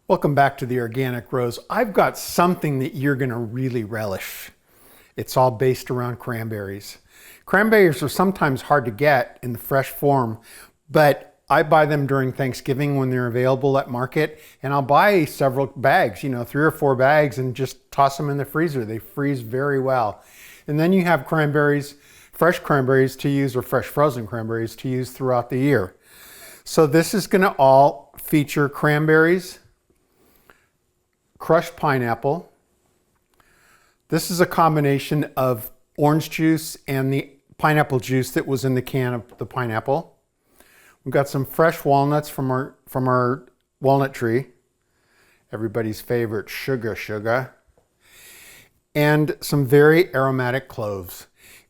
Welcome back to the Organic Rose. I've got something that you're going to really relish. It's all based around cranberries. Cranberries are sometimes hard to get in the fresh form, but I buy them during Thanksgiving when they're available at market, and I'll buy several bags, 3 or 4 bags, and just toss them in the freezer. They freeze very well. And then you have cranberries, fresh cranberries to use, or fresh frozen cranberries to use throughout the year. So this is going to all feature cranberries, crushed pineapple. This is a combination of orange juice and the pineapple juice that was in the can of the pineapple. We've got some fresh walnuts from our walnut tree. Everybody's favorite sugar. And some very aromatic cloves.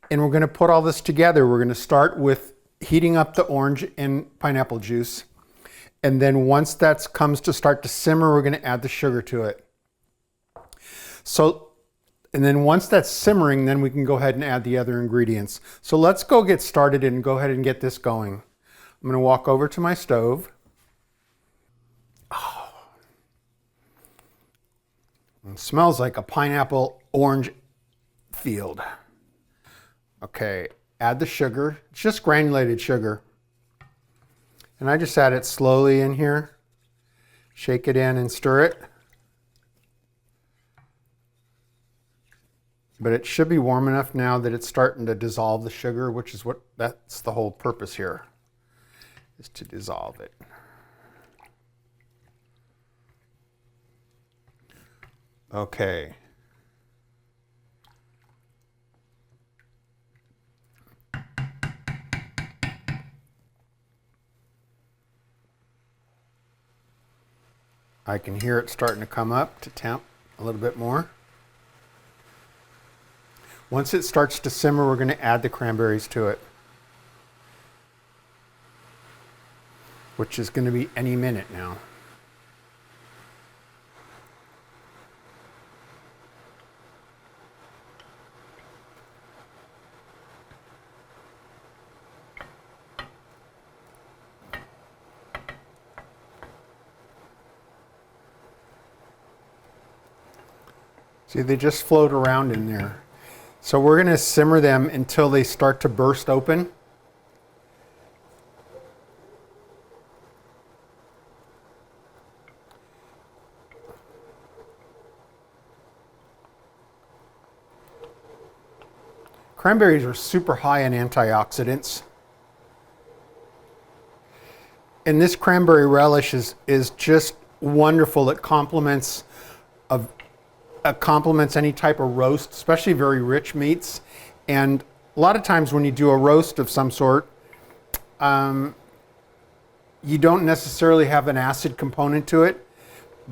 And we're going to put all this together. We're going to start with heating up the orange and pineapple juice. And then once that comes to start to simmer, we're going to add the sugar to it. And then once that's simmering, then we can go ahead and add the other ingredients. So let's go get started and go ahead and get this going. I'm going to walk over to my stove. Oh, it smells like a pineapple orange field. Okay, add the sugar. It's just granulated sugar. And I just add it slowly in here. Shake it in and stir it. But it should be warm enough now that it's starting to dissolve the sugar, which is that's the whole purpose here, is to dissolve it. Okay. I can hear it starting to come up to temp a little bit more. Once it starts to simmer, we're going to add the cranberries to it, which is going to be any minute now. See, they just float around in there. So we're going to simmer them until they start to burst open. Cranberries are super high in antioxidants. And this cranberry relish is just wonderful. It complements any type of roast, especially very rich meats. And a lot of times when you do a roast of some sort, you don't necessarily have an acid component to it,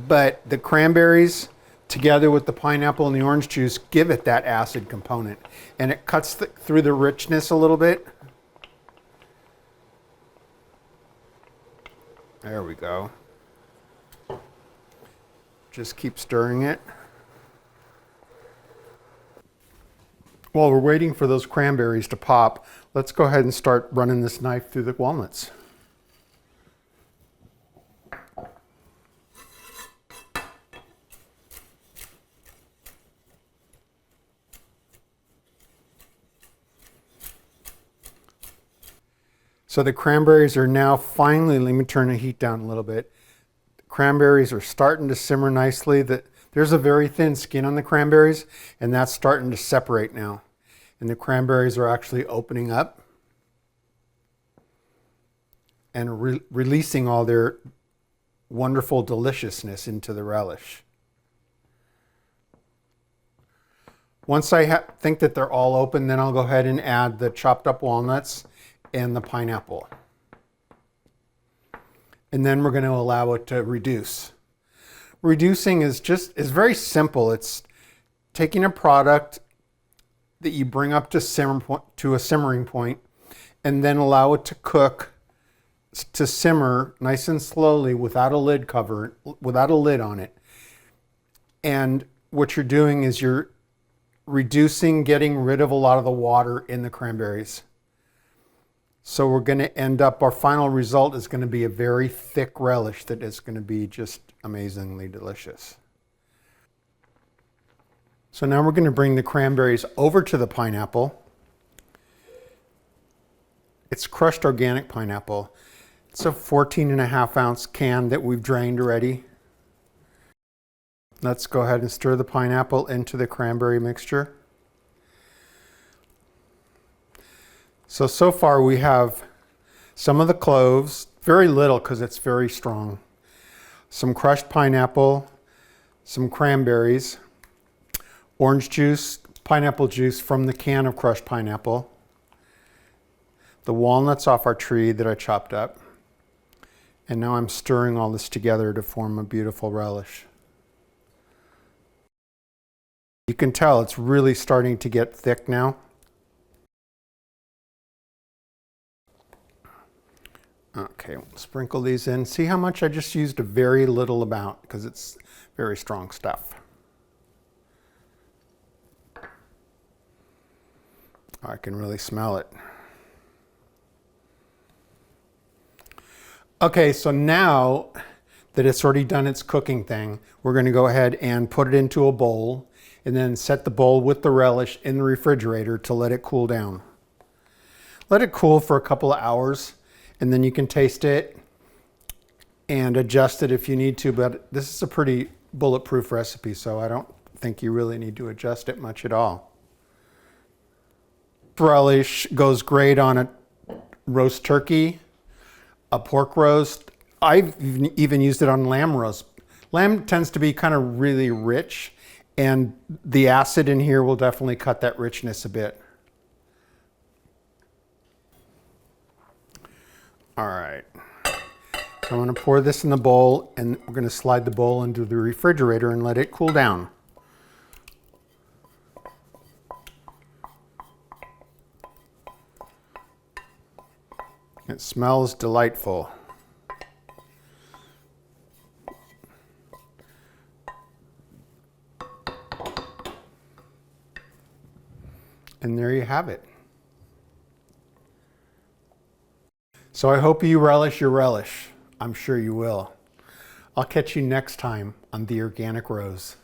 but the cranberries together with the pineapple and the orange juice give it that acid component, and it cuts through the richness a little bit. There we go. Just keep stirring it. While we're waiting for those cranberries to pop, let's go ahead and start running this knife through the walnuts. So the cranberries are now finally, let me turn the heat down a little bit. The cranberries are starting to simmer nicely. There's a very thin skin on the cranberries, and that's starting to separate now. And the cranberries are actually opening up and releasing all their wonderful deliciousness into the relish. Once I think that they're all open, then I'll go ahead and add the chopped up walnuts and the pineapple. And then we're going to allow it to reduce. Reducing is very simple. It's taking a product that you bring up to a simmering point and then allow it to cook, to simmer nice and slowly without a lid on it. And what you're doing is you're reducing, getting rid of a lot of the water in the cranberries. So we're going to end up, our final result is going to be a very thick relish that is going to be just amazingly delicious. So now we're going to bring the cranberries over to the pineapple. It's crushed organic pineapple. It's a 14.5-ounce can that we've drained already. Let's go ahead and stir the pineapple into the cranberry mixture. So far we have some of the cloves, very little because it's very strong, some crushed pineapple, some cranberries, orange juice, pineapple juice from the can of crushed pineapple, the walnuts off our tree that I chopped up, and now I'm stirring all this together to form a beautiful relish. You can tell it's really starting to get thick now. Okay, we'll sprinkle these in. See how much I just used a very little amount because it's very strong stuff. I can really smell it. Okay, so now that it's already done its cooking thing, we're going to go ahead and put it into a bowl and then set the bowl with the relish in the refrigerator to let it cool down. Let it cool for a couple of hours and then you can taste it and adjust it if you need to, but this is a pretty bulletproof recipe, so I don't think you really need to adjust it much at all. Relish goes great on a roast turkey, a pork roast. I've even used it on lamb roast. Lamb tends to be kind of really rich, and the acid in here will definitely cut that richness a bit. All right, so I'm going to pour this in the bowl, and we're going to slide the bowl into the refrigerator and let it cool down. It smells delightful. And there you have it. So I hope you relish your relish. I'm sure you will. I'll catch you next time on The Organic Rose.